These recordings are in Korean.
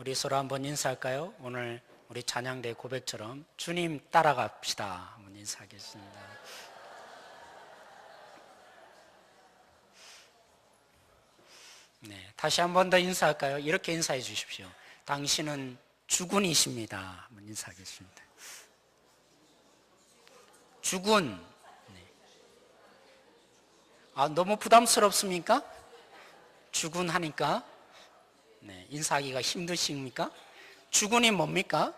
우리 서로 한번 인사할까요? 오늘 우리 찬양대 고백처럼 주님 따라갑시다. 한번 인사하겠습니다. 네, 다시 한 번 더 인사할까요? 이렇게 인사해 주십시오. 당신은 주군이십니다. 한번 인사하겠습니다. 주군. 네. 너무 부담스럽습니까? 주군 하니까 네, 인사하기가 힘드십니까? 주군이 뭡니까?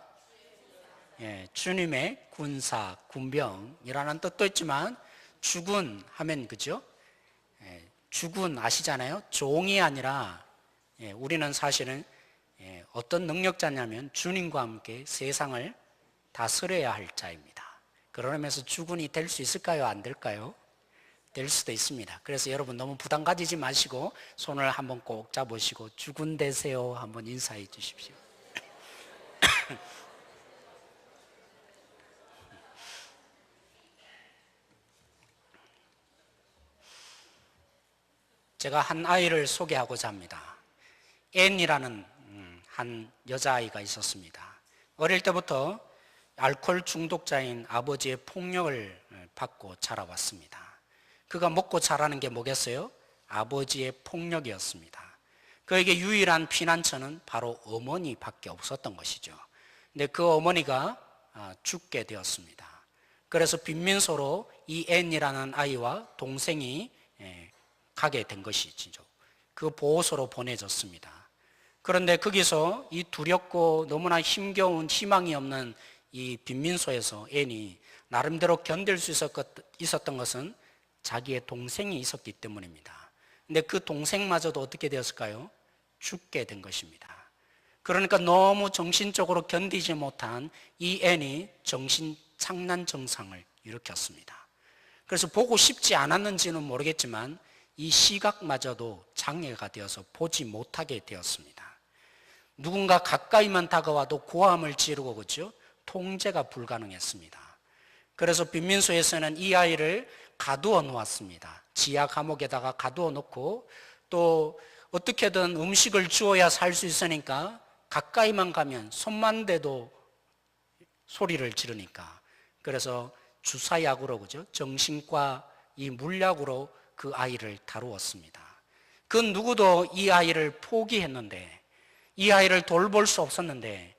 예, 주님의 군사, 군병이라는 뜻도 있지만 주군 하면 그죠? 예, 주군 아시잖아요? 종이 아니라 우리는 사실은 어떤 능력자냐면 주님과 함께 세상을 다스려야 할 자입니다. 그러면서 주군이 될 수 있을까요? 안 될까요? 될 수도 있습니다. 그래서 여러분 너무 부담 가지지 마시고 손을 한번 꼭 잡으시고 주군 되세요 한번 인사해 주십시오. 제가 한 아이를 소개하고자 합니다. 앤이라는 한 여자아이가 있었습니다. 어릴 때부터 알코올 중독자인 아버지의 폭력을 받고 자라왔습니다. 그가 먹고 자라는 게 뭐겠어요? 아버지의 폭력이었습니다. 그에게 유일한 피난처는 바로 어머니밖에 없었던 것이죠. 근데 그 어머니가 죽게 되었습니다. 그래서 빈민소로 이 앤이라는 아이와 동생이 가게 된 것이죠. 그 보호소로 보내졌습니다. 그런데 거기서 이 두렵고 너무나 힘겨운 희망이 없는 이 빈민소에서 앤이 나름대로 견딜 수 있었던 것은 자기의 동생이 있었기 때문입니다. 근데 그 동생마저도 어떻게 되었을까요? 죽게 된 것입니다. 그러니까 너무 정신적으로 견디지 못한 이 앤이 정신착란 증상을 일으켰습니다. 그래서 보고 싶지 않았는지는 모르겠지만 이 시각마저도 장애가 되어서 보지 못하게 되었습니다. 누군가 가까이만 다가와도 고함을 지르고 그죠? 통제가 불가능했습니다. 그래서 빈민소에서는 이 아이를 가두어 놓았습니다. 지하 감옥에다가 가두어 놓고 또 어떻게든 음식을 주어야 살 수 있으니까 가까이만 가면 손만 대도 소리를 지르니까 그래서 주사약으로 그죠? 정신과 이 물약으로 그 아이를 다루었습니다. 그 누구도 이 아이를 포기했는데 이 아이를 돌볼 수 없었는데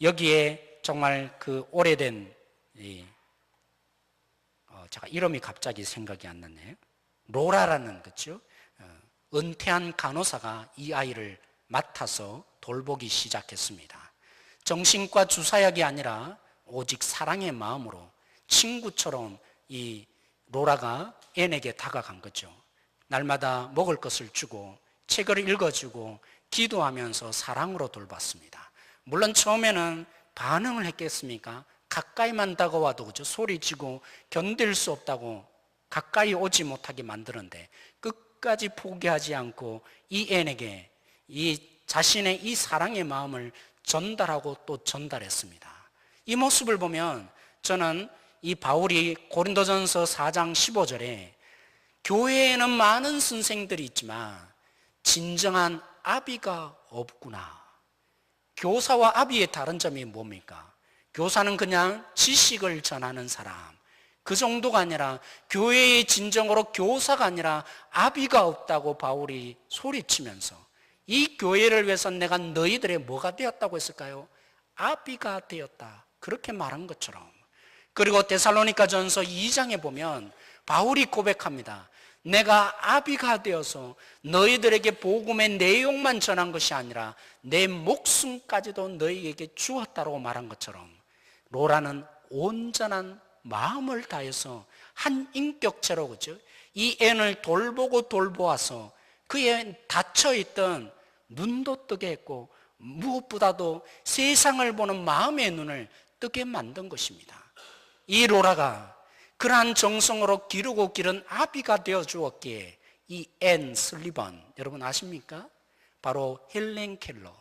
여기에 정말 그 오래된 제가 이름이 갑자기 생각이 안 나네요. 로라라는 그죠? 은퇴한 간호사가 이 아이를 맡아서 돌보기 시작했습니다. 정신과 주사약이 아니라 오직 사랑의 마음으로 친구처럼 이 로라가 앤에게 다가간 거죠. 날마다 먹을 것을 주고 책을 읽어주고 기도하면서 사랑으로 돌봤습니다. 물론 처음에는 반응을 했겠습니까? 가까이만 다가와도 그죠? 소리치고 견딜 수 없다고 가까이 오지 못하게 만드는데 끝까지 포기하지 않고 이 앤에게 이 자신의 이 사랑의 마음을 전달하고 또 전달했습니다. 이 모습을 보면 저는 이 바울이 고린도전서 4장 15절에 교회에는 많은 선생들이 있지만 진정한 아비가 없구나. 교사와 아비의 다른 점이 뭡니까? 교사는 그냥 지식을 전하는 사람, 그 정도가 아니라 교회의 진정으로 교사가 아니라 아비가 없다고 바울이 소리치면서 이 교회를 위해서 내가 너희들의 뭐가 되었다고 했을까요? 아비가 되었다. 그렇게 말한 것처럼. 그리고 데살로니가전서 2장에 보면 바울이 고백합니다. 내가 아비가 되어서 너희들에게 복음의 내용만 전한 것이 아니라 내 목숨까지도 너희에게 주었다고 말한 것처럼 로라는 온전한 마음을 다해서 한 인격체로 그죠? 이 앤을 돌보고 돌보아서 그의 닫혀있던 눈도 뜨게 했고 무엇보다도 세상을 보는 마음의 눈을 뜨게 만든 것입니다. 이 로라가 그러한 정성으로 기르고 기른 아비가 되어 주었기에 이 앤 슬리번 여러분 아십니까? 바로 헬렌 켈러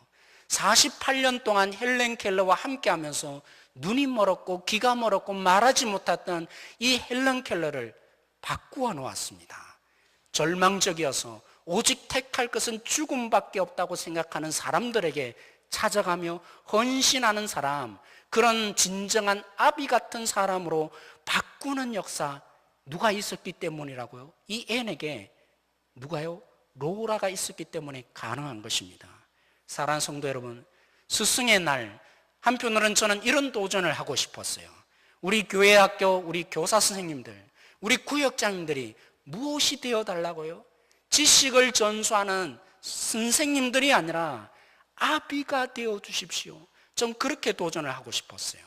48년 동안 헬렌 켈러와 함께 하면서 눈이 멀었고 귀가 멀었고 말하지 못했던 이 헬렌 켈러를 바꾸어 놓았습니다. 절망적이어서 오직 택할 것은 죽음밖에 없다고 생각하는 사람들에게 찾아가며 헌신하는 사람, 그런 진정한 아비 같은 사람으로 바꾸는 역사, 누가 있었기 때문이라고요? 이 앤에게 누가요? 로라가 있었기 때문에 가능한 것입니다. 사랑하는 성도 여러분, 스승의 날, 한편으로는 저는 이런 도전을 하고 싶었어요. 우리 교회 학교, 우리 교사 선생님들, 우리 구역장님들이 무엇이 되어달라고요? 지식을 전수하는 선생님들이 아니라 아비가 되어 주십시오. 좀 그렇게 도전을 하고 싶었어요.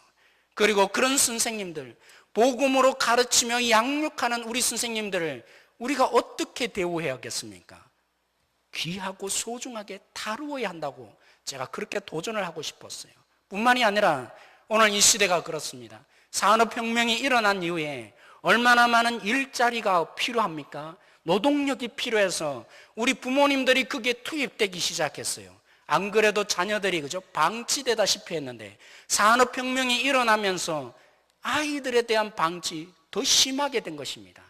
그리고 그런 선생님들, 복음으로 가르치며 양육하는 우리 선생님들을 우리가 어떻게 대우해야겠습니까? 귀하고 소중하게 다루어야 한다고 제가 그렇게 도전을 하고 싶었어요. 뿐만이 아니라 오늘 이 시대가 그렇습니다. 산업혁명이 일어난 이후에 얼마나 많은 일자리가 필요합니까? 노동력이 필요해서 우리 부모님들이 그게 투입되기 시작했어요. 안 그래도 자녀들이 그죠? 방치되다시피 했는데 산업혁명이 일어나면서 아이들에 대한 방치 더 심하게 된 것입니다.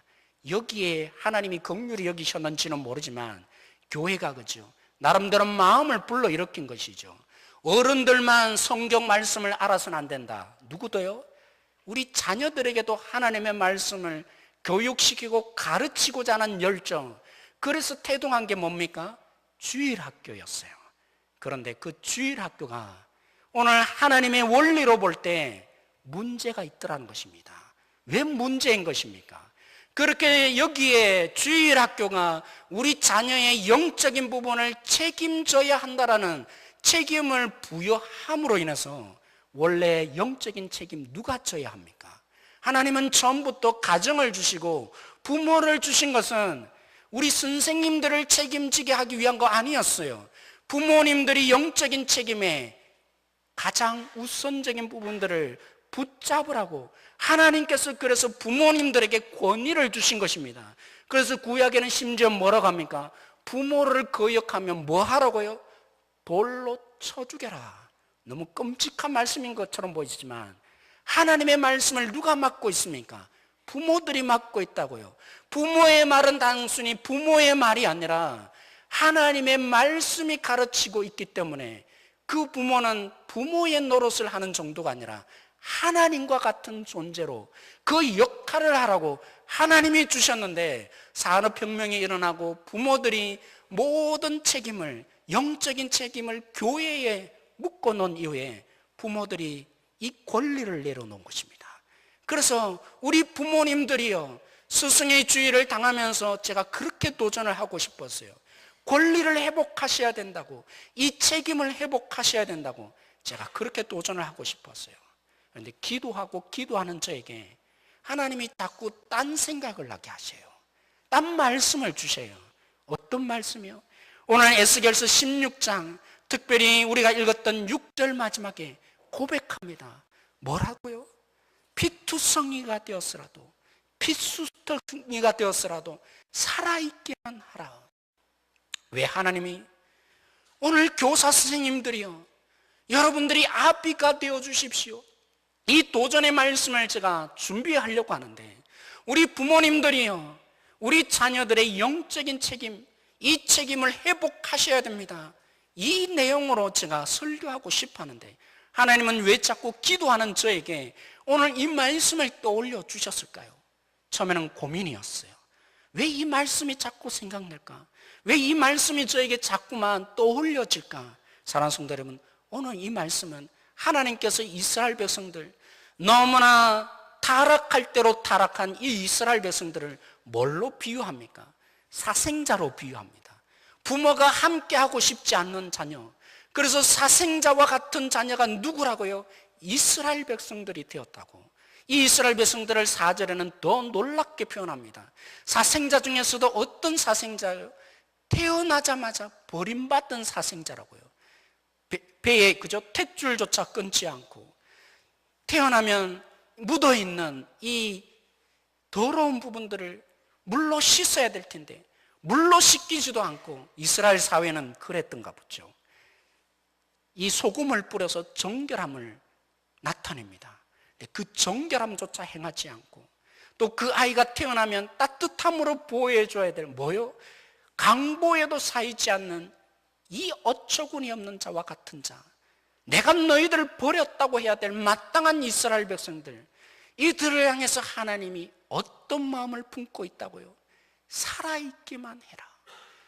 여기에 하나님이 긍휼히 여기셨는지는 모르지만 교회가 그죠? 나름대로 마음을 불러일으킨 것이죠. 어른들만 성경 말씀을 알아서는 안 된다. 누구도요? 우리 자녀들에게도 하나님의 말씀을 교육시키고 가르치고자 하는 열정, 그래서 태동한 게 뭡니까? 주일학교였어요. 그런데 그 주일학교가 오늘 하나님의 원리로 볼 때 문제가 있더라는 것입니다. 왜 문제인 것입니까? 그렇게 여기에 주일학교가 우리 자녀의 영적인 부분을 책임져야 한다라는 책임을 부여함으로 인해서 원래 영적인 책임 누가 져야 합니까? 하나님은 처음부터 가정을 주시고 부모를 주신 것은 우리 선생님들을 책임지게 하기 위한 거 아니었어요. 부모님들이 영적인 책임에 가장 우선적인 부분들을 붙잡으라고 하나님께서 그래서 부모님들에게 권위를 주신 것입니다. 그래서 구약에는 심지어 뭐라고 합니까? 부모를 거역하면 뭐 하라고요? 돌로 쳐 죽여라. 너무 끔찍한 말씀인 것처럼 보이지만 하나님의 말씀을 누가 맡고 있습니까? 부모들이 맡고 있다고요. 부모의 말은 단순히 부모의 말이 아니라 하나님의 말씀이 가르치고 있기 때문에 그 부모는 부모의 노릇을 하는 정도가 아니라 하나님과 같은 존재로 그 역할을 하라고 하나님이 주셨는데 산업혁명이 일어나고 부모들이 모든 책임을, 영적인 책임을 교회에 묶어놓은 이후에 부모들이 이 권리를 내려놓은 것입니다. 그래서 우리 부모님들이요, 스승의 주의를 당하면서 제가 그렇게 도전을 하고 싶었어요. 권리를 회복하셔야 된다고, 이 책임을 회복하셔야 된다고 제가 그렇게 도전을 하고 싶었어요. 그런데 기도하고 기도하는 저에게 하나님이 자꾸 딴 생각을 하게 하셔요. 딴 말씀을 주셔요. 어떤 말씀이요? 오늘 에스겔서 16장 특별히 우리가 읽었던 6절 마지막에 고백합니다. 뭐라고요? 피투성이가 되었으라도, 피수성이가 되었으라도 살아있기만 하라. 왜 하나님이 오늘 교사 선생님들이요, 여러분들이 아비가 되어 주십시오. 이 도전의 말씀을 제가 준비하려고 하는데 우리 부모님들이요, 우리 자녀들의 영적인 책임, 이 책임을 회복하셔야 됩니다. 이 내용으로 제가 설교하고 싶어 하는데 하나님은 왜 자꾸 기도하는 저에게 오늘 이 말씀을 떠올려 주셨을까요? 처음에는 고민이었어요. 왜 이 말씀이 자꾸 생각날까? 왜 이 말씀이 저에게 자꾸만 떠올려질까? 사랑하는 성도 여러분, 오늘 이 말씀은 하나님께서 이스라엘 백성들, 너무나 타락할 대로 타락한 이 이스라엘 백성들을 뭘로 비유합니까? 사생자로 비유합니다. 부모가 함께하고 싶지 않는 자녀, 그래서 사생자와 같은 자녀가 누구라고요? 이스라엘 백성들이 되었다고. 이 이스라엘 백성들을 4절에는 더 놀랍게 표현합니다. 사생자 중에서도 어떤 사생자요? 태어나자마자 버림받은 사생자라고요. 배에 그저 탯줄조차 끊지 않고 태어나면 묻어있는 이 더러운 부분들을 물로 씻어야 될 텐데 물로 씻기지도 않고 이스라엘 사회는 그랬던가 보죠. 이 소금을 뿌려서 정결함을 나타냅니다. 그 정결함조차 행하지 않고 또 그 아이가 태어나면 따뜻함으로 보호해줘야 될 뭐요? 강보에도 사이지 않는 이 어처구니 없는 자와 같은 자, 내가 너희들을 버렸다고 해야 될 마땅한 이스라엘 백성들, 이들을 향해서 하나님이 어떤 마음을 품고 있다고요? 살아있기만 해라.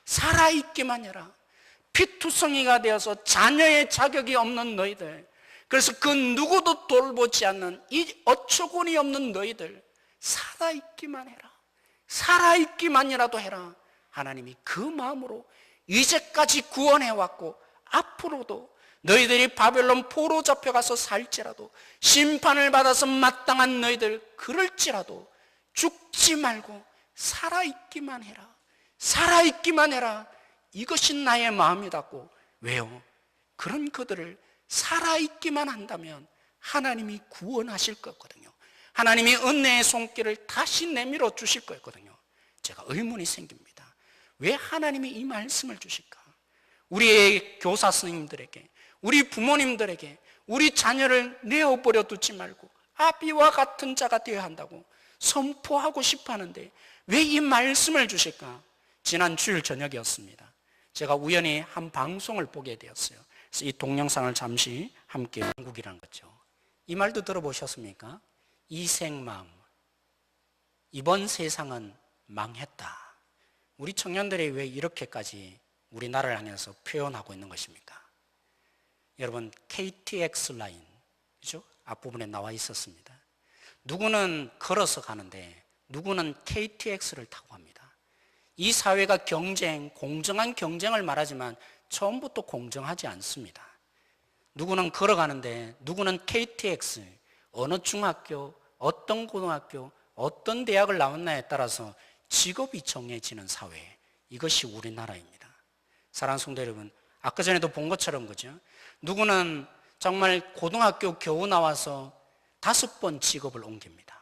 살아있기만 해라. 피투성이가 되어서 자녀의 자격이 없는 너희들, 그래서 그 누구도 돌보지 않는 이 어처구니 없는 너희들, 살아있기만 해라. 살아있기만이라도 해라. 하나님이 그 마음으로 이제까지 구원해왔고 앞으로도 너희들이 바벨론 포로 잡혀가서 살지라도, 심판을 받아서 마땅한 너희들 그럴지라도 죽지 말고 살아있기만 해라. 살아있기만 해라. 이것이 나의 마음이라고. 왜요? 그런 그들을 살아있기만 한다면 하나님이 구원하실 거거든요. 하나님이 은혜의 손길을 다시 내밀어 주실 거거든요. 제가 의문이 생깁니다. 왜 하나님이 이 말씀을 주실까? 우리의 교사 스님들에게, 우리 부모님들에게 우리 자녀를 내어버려 두지 말고 아비와 같은 자가 되어야 한다고 선포하고 싶어 하는데 왜 이 말씀을 주실까? 지난 주일 저녁이었습니다. 제가 우연히 한 방송을 보게 되었어요. 그래서 이 동영상을 잠시 함께 한국이란 거죠. 이 말도 들어보셨습니까? 이생망, 이번 세상은 망했다. 우리 청년들이 왜 이렇게까지 우리나라를 향해서 표현하고 있는 것입니까? 여러분, KTX 라인, 그죠? 앞부분에 나와 있었습니다. 누구는 걸어서 가는데 누구는 KTX를 타고 갑니다. 이 사회가 경쟁, 공정한 경쟁을 말하지만 처음부터 공정하지 않습니다. 누구는 걸어가는데 누구는 KTX, 어느 중학교, 어떤 고등학교, 어떤 대학을 나왔나에 따라서 직업이 정해지는 사회, 이것이 우리나라입니다. 사랑하는 성도 여러분, 아까 전에도 본 것처럼 그죠? 누구는 정말 고등학교 겨우 나와서 5번 직업을 옮깁니다.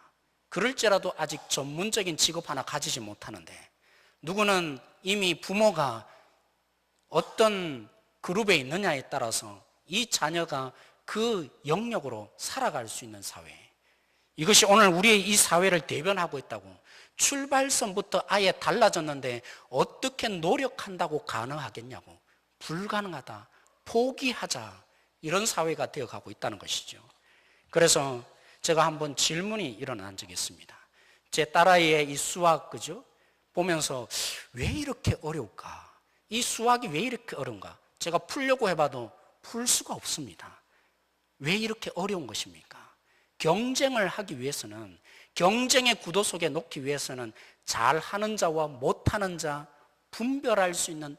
그럴지라도 아직 전문적인 직업 하나 가지지 못하는데, 누구는 이미 부모가 어떤 그룹에 있느냐에 따라서 이 자녀가 그 영역으로 살아갈 수 있는 사회, 이것이 오늘 우리의 이 사회를 대변하고 있다고. 출발선부터 아예 달라졌는데 어떻게 노력한다고 가능하겠냐고. 불가능하다, 포기하자, 이런 사회가 되어가고 있다는 것이죠. 그래서 제가 한번 질문이 일어난 적이 있습니다. 제 딸아이의 이 수학, 그죠? 보면서 왜 이렇게 어려울까? 이 수학이 왜 이렇게 어려운가? 제가 풀려고 해봐도 풀 수가 없습니다. 왜 이렇게 어려운 것입니까? 경쟁을 하기 위해서는, 경쟁의 구도 속에 놓기 위해서는 잘하는 자와 못하는 자 분별할 수 있는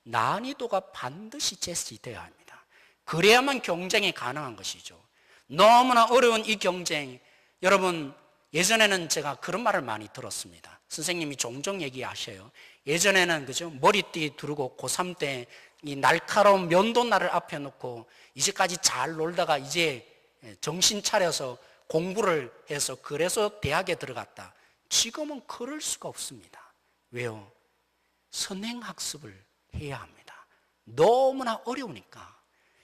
난이도가 반드시 제시되어야 합니다. 그래야만 경쟁이 가능한 것이죠. 너무나 어려운 이 경쟁, 여러분, 예전에는 제가 그런 말을 많이 들었습니다. 선생님이 종종 얘기하셔요. 예전에는 그죠? 머리띠 두르고 고3 때 이 날카로운 면도날을 앞에 놓고 이제까지 잘 놀다가 이제 정신 차려서 공부를 해서 그래서 대학에 들어갔다. 지금은 그럴 수가 없습니다. 왜요? 선행학습을 해야 합니다. 너무나 어려우니까.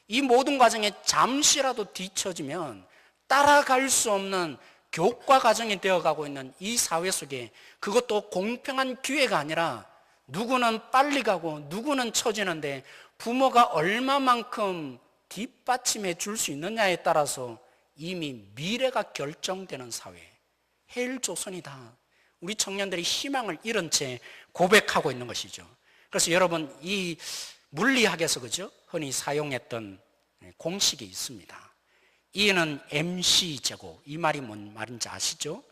이 모든 과정에 잠시라도 뒤처지면 따라갈 수 없는 교과 과정이 되어가고 있는 이 사회 속에, 그것도 공평한 기회가 아니라 누구는 빨리 가고 누구는 처지는데 부모가 얼마만큼 뒷받침해 줄 수 있느냐에 따라서 이미 미래가 결정되는 사회, 헬조선이다. 우리 청년들이 희망을 잃은 채 고백하고 있는 것이죠. 그래서 여러분, 이 물리학에서 그죠? 흔히 사용했던 공식이 있습니다. E는 mc 제곱, 이 말이 뭔 말인지 아시죠?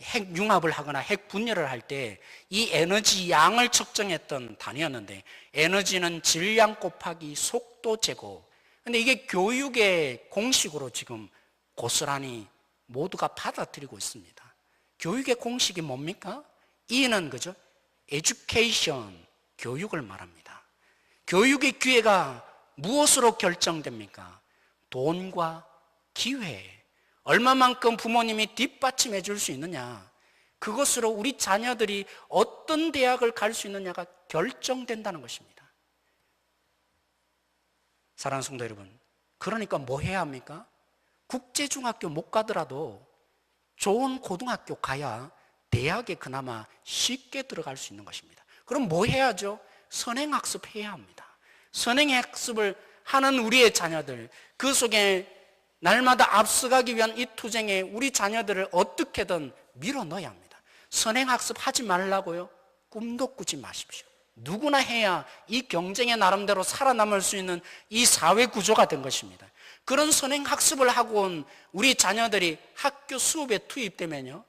핵 융합을 하거나 핵 분열을 할 때 이 에너지 양을 측정했던 단위였는데, 에너지는 질량 곱하기 속도 제곱. 근데 이게 교육의 공식으로 지금 고스란히 모두가 받아들이고 있습니다. 교육의 공식이 뭡니까? E는 그죠? education, 교육을 말합니다. 교육의 기회가 무엇으로 결정됩니까? 돈과 기회, 얼마만큼 부모님이 뒷받침해 줄 수 있느냐, 그것으로 우리 자녀들이 어떤 대학을 갈 수 있느냐가 결정된다는 것입니다. 사랑하는 성도 여러분, 그러니까 뭐 해야 합니까? 국제중학교 못 가더라도 좋은 고등학교 가야 대학에 그나마 쉽게 들어갈 수 있는 것입니다. 그럼 뭐 해야죠? 선행학습 해야 합니다. 선행학습을 하는 우리의 자녀들, 그 속에 날마다 앞서가기 위한 이 투쟁에 우리 자녀들을 어떻게든 밀어넣어야 합니다. 선행학습 하지 말라고요? 꿈도 꾸지 마십시오. 누구나 해야 이 경쟁에 나름대로 살아남을 수 있는 이 사회 구조가 된 것입니다. 그런 선행학습을 하고 온 우리 자녀들이 학교 수업에 투입되면요,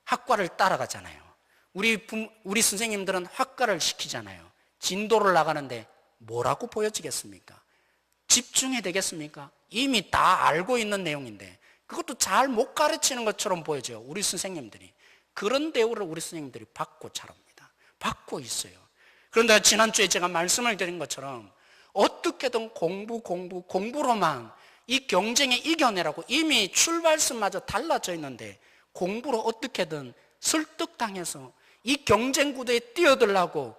학과를 따라가잖아요. 우리 선생님들은 학과를 시키잖아요. 진도를 나가는데 뭐라고 보여지겠습니까? 집중해야 되겠습니까? 이미 다 알고 있는 내용인데 그것도 잘 못 가르치는 것처럼 보여져요. 우리 선생님들이. 그런 대우를 우리 선생님들이 받고 자랍니다. 받고 있어요. 그런데 지난주에 제가 말씀을 드린 것처럼 어떻게든 공부로만 이 경쟁에 이겨내라고 이미 출발선마저 달라져 있는데 공부로 어떻게든 설득당해서 이 경쟁 구도에 뛰어들라고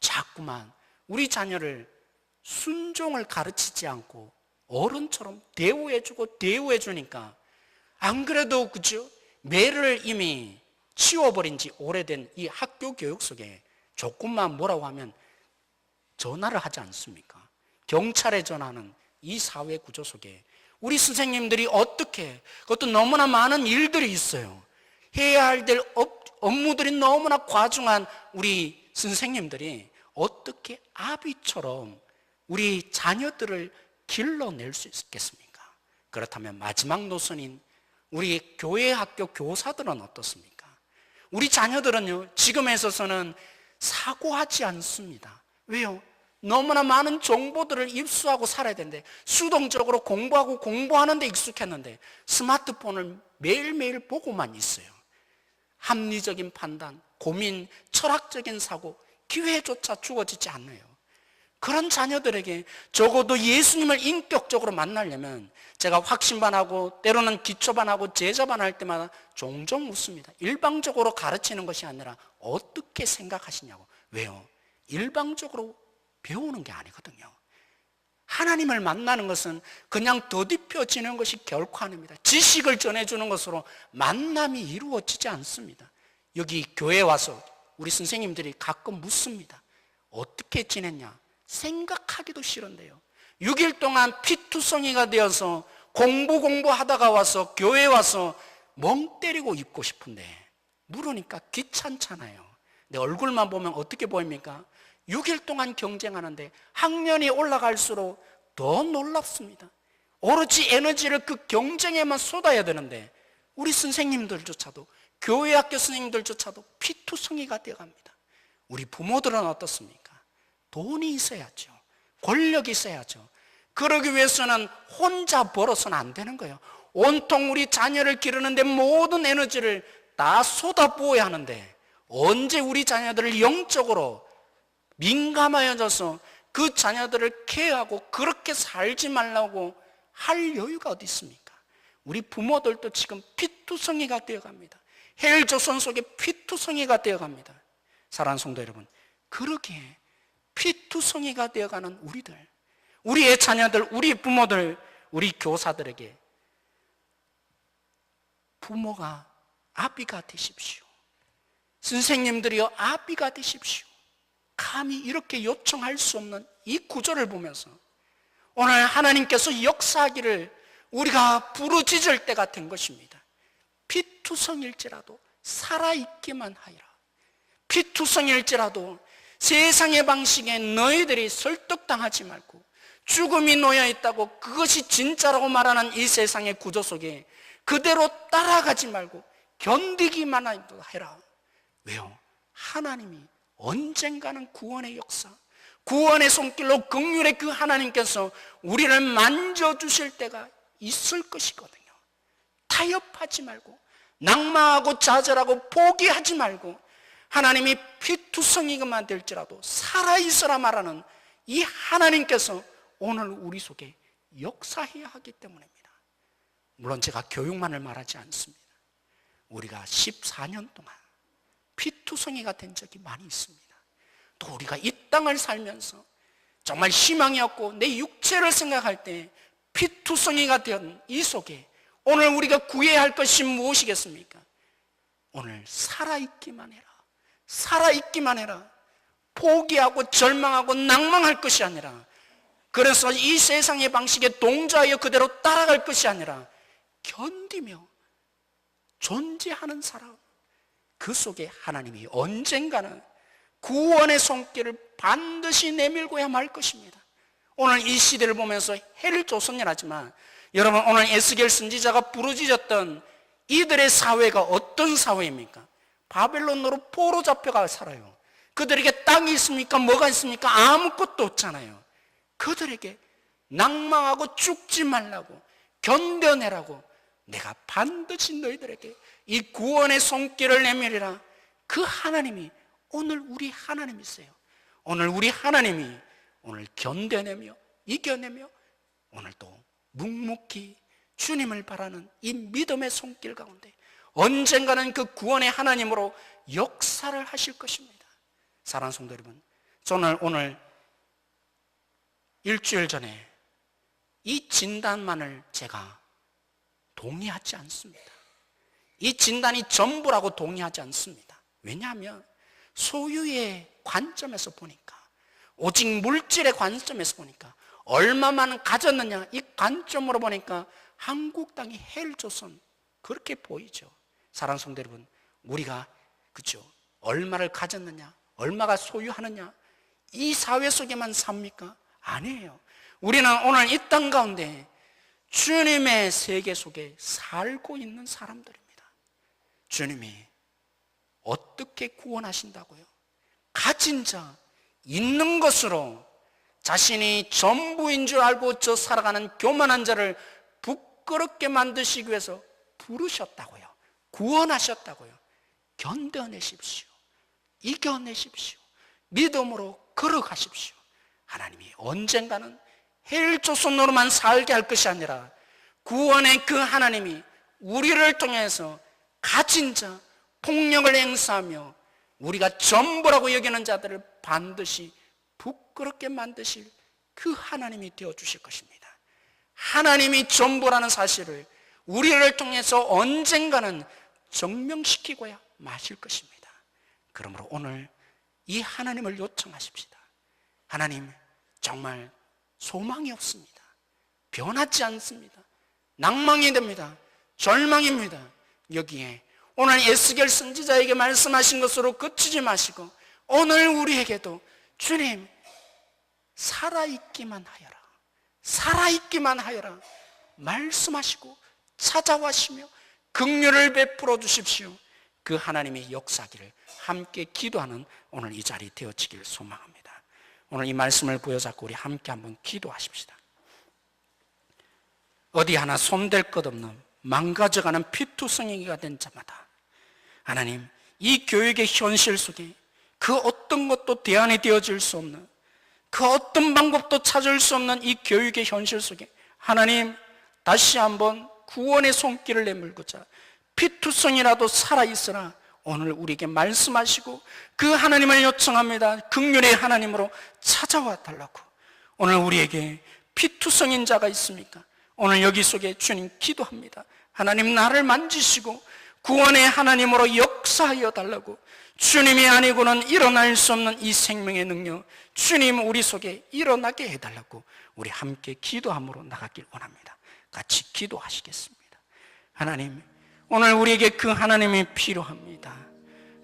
자꾸만 우리 자녀를 순종을 가르치지 않고 어른처럼 대우해주니까 안 그래도 그죠? 매를 이미 치워버린 지 오래된 이 학교 교육 속에 조금만 뭐라고 하면 전화를 하지 않습니까? 경찰에 전화하는 이 사회 구조 속에 우리 선생님들이 어떻게, 그것도 너무나 많은 일들이 있어요. 해야 할 업무들이 너무나 과중한 우리 선생님들이 어떻게 아비처럼 우리 자녀들을 길러낼 수 있겠습니까? 그렇다면 마지막 노선인 우리 교회 학교 교사들은 어떻습니까? 우리 자녀들은요, 지금에 있어서는 사고하지 않습니다. 왜요? 너무나 많은 정보들을 입수하고 살아야 되는데 수동적으로 공부하는 데 익숙했는데 스마트폰을 매일매일 보고만 있어요. 합리적인 판단, 고민, 철학적인 사고, 기회조차 주어지지 않아요. 그런 자녀들에게 적어도 예수님을 인격적으로 만나려면 제가 확신반하고 때로는 기초반하고 제자반 할 때마다 종종 묻습니다. 일방적으로 가르치는 것이 아니라 어떻게 생각하시냐고. 왜요? 일방적으로 배우는 게 아니거든요. 하나님을 만나는 것은 그냥 더딥혀지는 것이 결코 아닙니다. 지식을 전해주는 것으로 만남이 이루어지지 않습니다. 여기 교회에 와서 우리 선생님들이 가끔 묻습니다. 어떻게 지냈냐? 생각하기도 싫은데요. 6일 동안 피투성이가 되어서 공부하다가 와서 교회에 와서 멍 때리고 있고 싶은데 물으니까 귀찮잖아요. 내 얼굴만 보면 어떻게 보입니까? 6일 동안 경쟁하는데 학년이 올라갈수록 더 놀랍습니다. 오로지 에너지를 그 경쟁에만 쏟아야 되는데 우리 선생님들조차도 교회 학교 선생님들조차도 피투성이가 되어갑니다. 우리 부모들은 어떻습니까? 돈이 있어야죠. 권력이 있어야죠. 그러기 위해서는 혼자 벌어서는 안 되는 거예요. 온통 우리 자녀를 기르는데 모든 에너지를 다 쏟아부어야 하는데 언제 우리 자녀들을 영적으로 민감해져서 그 자녀들을 케어하고 그렇게 살지 말라고 할 여유가 어디 있습니까? 우리 부모들도 지금 피투성이가 되어갑니다. 헬조선 속에 피투성이가 되어갑니다. 사랑하는 성도 여러분, 그렇게 피투성이가 되어가는 우리의 자녀들, 우리 부모들, 우리 교사들에게 부모가 아비가 되십시오. 선생님들이여 아비가 되십시오. 감히 이렇게 요청할 수 없는 이 구조를 보면서 오늘 하나님께서 역사하기를 우리가 부르짖을 때가 된 것입니다. 피투성일지라도 살아있기만 하리라. 피투성일지라도 세상의 방식에 너희들이 설득당하지 말고 죽음이 놓여있다고 그것이 진짜라고 말하는 이 세상의 구조 속에 그대로 따라가지 말고 견디기만 해라. 왜요? 하나님이 언젠가는 구원의 역사, 구원의 손길로 긍휼의 그 하나님께서 우리를 만져주실 때가 있을 것이거든요. 타협하지 말고 낙마하고 좌절하고 포기하지 말고 하나님이 피투성이가만 될지라도 살아있으라 말하는 이 하나님께서 오늘 우리 속에 역사해야 하기 때문입니다. 물론 제가 교육만을 말하지 않습니다. 우리가 14년 동안 피투성이가 된 적이 많이 있습니다. 또 우리가 이 땅을 살면서 정말 희망이 없고 내 육체를 생각할 때 피투성이가 된 이 속에 오늘 우리가 구해야 할 것이 무엇이겠습니까? 오늘 살아있기만 해라. 살아있기만 해라. 포기하고 절망하고 낭망할 것이 아니라, 그래서 이 세상의 방식에 동조하여 그대로 따라갈 것이 아니라 견디며 존재하는 사람, 그 속에 하나님이 언젠가는 구원의 손길을 반드시 내밀고야 말 것입니다. 오늘 이 시대를 보면서 헬조선이라지만 여러분, 오늘 에스겔 선지자가 부르짖었던 이들의 사회가 어떤 사회입니까? 바벨론으로 포로 잡혀가 살아요. 그들에게 땅이 있습니까? 뭐가 있습니까? 아무것도 없잖아요. 그들에게 낭망하고 죽지 말라고, 견뎌내라고, 내가 반드시 너희들에게 이 구원의 손길을 내밀이라. 그 하나님이 오늘 우리 하나님이세요. 오늘 우리 하나님이 오늘 견뎌내며 이겨내며 오늘 또 묵묵히 주님을 바라는 이 믿음의 손길 가운데 언젠가는 그 구원의 하나님으로 역사를 하실 것입니다. 사랑하는 성도 여러분, 저는 오늘 일주일 전에 이 진단만을 제가 동의하지 않습니다. 이 진단이 전부라고 동의하지 않습니다. 왜냐하면 소유의 관점에서 보니까, 오직 물질의 관점에서 보니까, 얼마만 가졌느냐 이 관점으로 보니까 한국 땅이 헬조선 그렇게 보이죠. 사랑하는 성도 여러분, 우리가 그죠? 얼마를 가졌느냐, 얼마가 소유하느냐 이 사회 속에만 삽니까? 아니에요. 우리는 오늘 이 땅 가운데 주님의 세계 속에 살고 있는 사람들입니다. 주님이 어떻게 구원하신다고요? 가진 자, 있는 것으로 자신이 전부인 줄 알고 저 살아가는 교만한 자를 부끄럽게 만드시기 위해서 부르셨다고요. 구원하셨다고요. 견뎌내십시오. 이겨내십시오. 믿음으로 걸어가십시오. 하나님이 언젠가는 헬조선으로만 살게 할 것이 아니라 구원의 그 하나님이 우리를 통해서 가진 자, 폭력을 행사하며 우리가 전부라고 여기는 자들을 반드시 부끄럽게 만드실 그 하나님이 되어주실 것입니다. 하나님이 전부라는 사실을 우리를 통해서 언젠가는 증명시키고야 마실 것입니다. 그러므로 오늘 이 하나님을 요청하십시다. 하나님, 정말 소망이 없습니다. 변하지 않습니다. 낭망이 됩니다. 절망입니다. 여기에 오늘 에스겔 선지자에게 말씀하신 것으로 그치지 마시고 오늘 우리에게도 주님 살아있기만 하여라, 살아있기만 하여라 말씀하시고 찾아와시며 긍휼을 베풀어 주십시오. 그 하나님의 역사기를 함께 기도하는 오늘 이 자리 되어지길 소망합니다. 오늘 이 말씀을 부여잡고 우리 함께 한번 기도하십시다. 어디 하나 손댈 것 없는 망가져가는 피투성이가 된 자마다 하나님, 이 교육의 현실 속에 그 어떤 것도 대안이 되어질 수 없는, 그 어떤 방법도 찾을 수 없는 이 교육의 현실 속에 하나님 다시 한번 구원의 손길을 내밀고자 피투성이라도 살아있으라 오늘 우리에게 말씀하시고 그 하나님을 요청합니다. 긍휼의 하나님으로 찾아와 달라고. 오늘 우리에게 피투성인 자가 있습니까? 오늘 여기 속에 주님 기도합니다. 하나님 나를 만지시고 구원의 하나님으로 역사하여 달라고. 주님이 아니고는 일어날 수 없는 이 생명의 능력 주님 우리 속에 일어나게 해달라고 우리 함께 기도함으로 나가길 원합니다. 같이 기도하시겠습니다. 하나님, 오늘 우리에게 그 하나님이 필요합니다.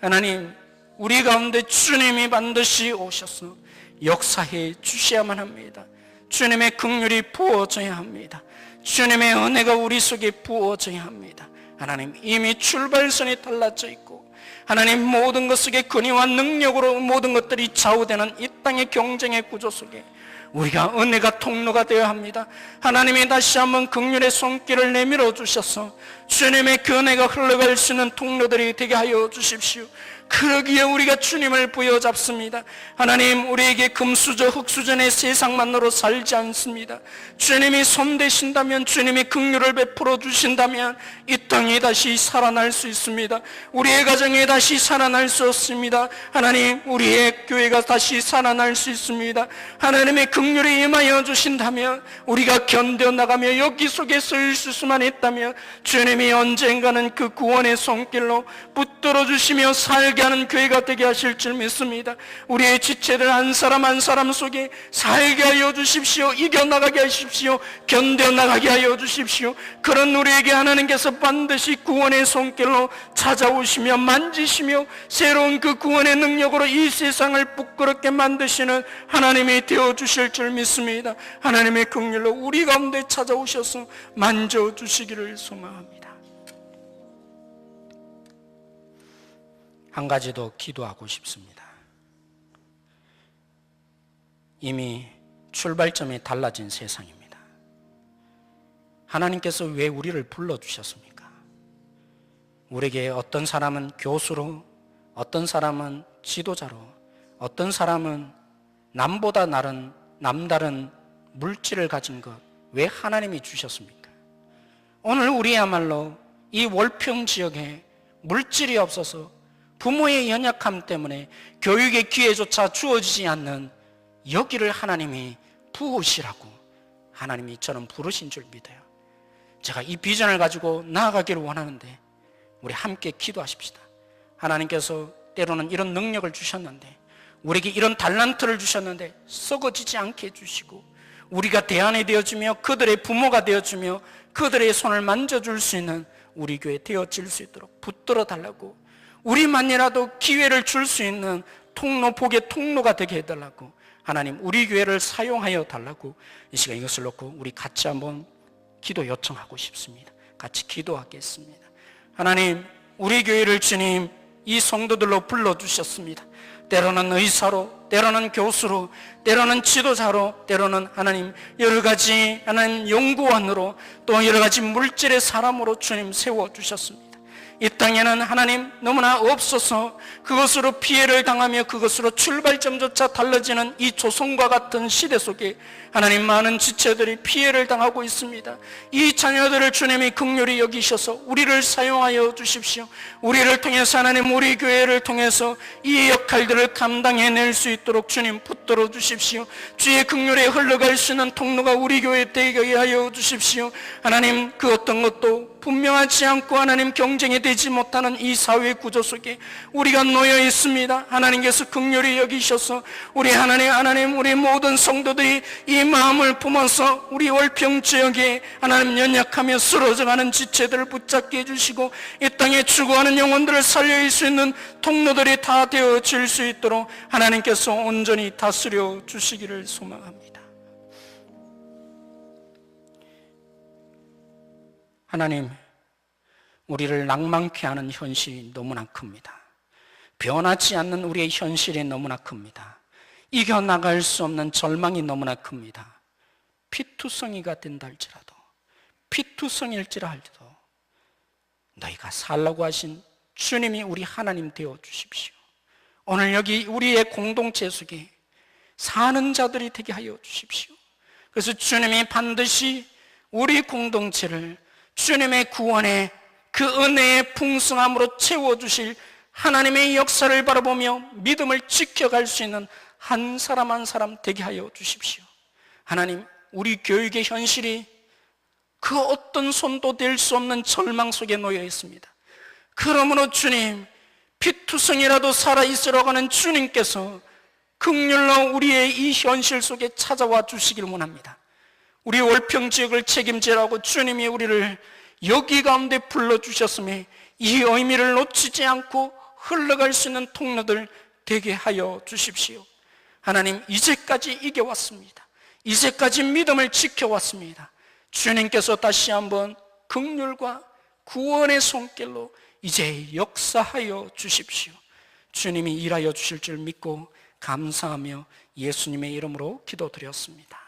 하나님, 우리 가운데 주님이 반드시 오셔서 역사해 주셔야만 합니다. 주님의 긍휼이 부어져야 합니다. 주님의 은혜가 우리 속에 부어져야 합니다. 하나님, 이미 출발선이 달라져 있고 하나님 모든 것 속에 근위와 능력으로 모든 것들이 좌우되는 이 땅의 경쟁의 구조 속에 우리가 은혜가 통로가 되어야 합니다. 하나님이 다시 한번 긍휼의 손길을 내밀어 주셔서 주님의 그 은혜가 흘러갈 수 있는 통로들이 되게 하여 주십시오. 그러기에 우리가 주님을 부여잡습니다. 하나님, 우리에게 금수저 흙수저의 세상만으로 살지 않습니다. 주님이 손대신다면, 주님이 긍휼을 베풀어 주신다면 이 땅이 다시 살아날 수 있습니다. 우리의 가정에 다시 살아날 수 없습니다. 하나님, 우리의 교회가 다시 살아날 수 있습니다. 하나님의 긍휼이 임하여 주신다면, 우리가 견뎌나가며 여기 속에 설 수만 있다면 주님이 언젠가는 그 구원의 손길로 붙들어 주시며 살게 살게 하는 교회가 되게 하실 줄 믿습니다. 우리의 지체들 한 사람 한 사람 속에 살게 하여 주십시오. 이겨나가게 하십시오. 견뎌나가게 하여 주십시오. 그런 우리에게 하나님께서 반드시 구원의 손길로 찾아오시며 만지시며 새로운 그 구원의 능력으로 이 세상을 부끄럽게 만드시는 하나님이 되어주실 줄 믿습니다. 하나님의 긍휼로 우리 가운데 찾아오셔서 만져주시기를 소망합니다. 한 가지 더 기도하고 싶습니다. 이미 출발점이 달라진 세상입니다. 하나님께서 왜 우리를 불러주셨습니까? 우리에게 어떤 사람은 교수로, 어떤 사람은 지도자로, 어떤 사람은 남보다 남다른 물질을 가진 것, 왜 하나님이 주셨습니까? 오늘 우리야말로 이 월평 지역에 물질이 없어서 부모의 연약함 때문에 교육의 기회조차 주어지지 않는 여기를 하나님이 부으시라고 하나님이 저는 부르신 줄 믿어요. 제가 이 비전을 가지고 나아가기를 원하는데 우리 함께 기도하십시다. 하나님께서 때로는 이런 능력을 주셨는데, 우리에게 이런 달란트를 주셨는데 썩어지지 않게 해주시고, 우리가 대안이 되어주며 그들의 부모가 되어주며 그들의 손을 만져줄 수 있는 우리 교회 되어질 수 있도록 붙들어 달라고, 우리만이라도 기회를 줄 수 있는 통로, 복의 통로가 되게 해달라고, 하나님 우리 교회를 사용하여 달라고 이 시간 이것을 놓고 우리 같이 한번 기도 요청하고 싶습니다. 같이 기도하겠습니다. 하나님, 우리 교회를 주님 이 성도들로 불러주셨습니다. 때로는 의사로, 때로는 교수로, 때로는 지도자로, 때로는 하나님 여러 가지 하나님 연구원으로, 또 여러 가지 물질의 사람으로 주님 세워주셨습니다. 이 땅에는 하나님 너무나 없어서 그것으로 피해를 당하며 그것으로 출발점조차 달라지는 이 조선과 같은 시대 속에 하나님 많은 지체들이 피해를 당하고 있습니다. 이 자녀들을 주님이 긍휼히 여기셔서 우리를 사용하여 주십시오. 우리를 통해서 하나님 우리 교회를 통해서 이 역할들을 감당해낼 수 있도록 주님 붙들어 주십시오. 주의 긍휼에 흘러갈 수 있는 통로가 우리 교회에 되게 하여 주십시오. 하나님 그 어떤 것도 분명하지 않고 하나님 경쟁이 되지 못하는 이 사회 구조 속에 우리가 놓여 있습니다. 하나님께서 긍휼히 여기셔서 우리 하나님 우리 모든 성도들이 이 마음을 품어서 우리 월평 지역에 하나님 연약하며 쓰러져가는 지체들을 붙잡게 해주시고 이 땅에 죽어가는 영혼들을 살릴 수 있는 통로들이 다 되어질 수 있도록 하나님께서 온전히 다스려 주시기를 소망합니다. 하나님, 우리를 낭만케 하는 현실이 너무나 큽니다. 변하지 않는 우리의 현실이 너무나 큽니다. 이겨나갈 수 없는 절망이 너무나 큽니다. 피투성이가 된다 할지라도, 피투성일지라 할지라도 너희가 살라고 하신 주님이 우리 하나님 되어 주십시오. 오늘 여기 우리의 공동체 속에 사는 자들이 되게 하여 주십시오. 그래서 주님이 반드시 우리 공동체를 주님의 구원의 그 은혜의 풍성함으로 채워주실 하나님의 역사를 바라보며 믿음을 지켜갈 수 있는 한 사람 한 사람 되게 하여 주십시오. 하나님, 우리 교육의 현실이 그 어떤 손도 댈 수 없는 절망 속에 놓여 있습니다. 그러므로 주님, 피투성이라도 살아있으려고 하는 주님께서 긍휼로 우리의 이 현실 속에 찾아와 주시길 원합니다. 우리 월평 지역을 책임지라고 주님이 우리를 여기 가운데 불러주셨음에 이 의미를 놓치지 않고 흘러갈 수 있는 통로들 되게 하여 주십시오. 하나님, 이제까지 이겨왔습니다. 이제까지 믿음을 지켜왔습니다. 주님께서 다시 한번 긍휼과 구원의 손길로 이제 역사하여 주십시오. 주님이 일하여 주실 줄 믿고 감사하며 예수님의 이름으로 기도드렸습니다.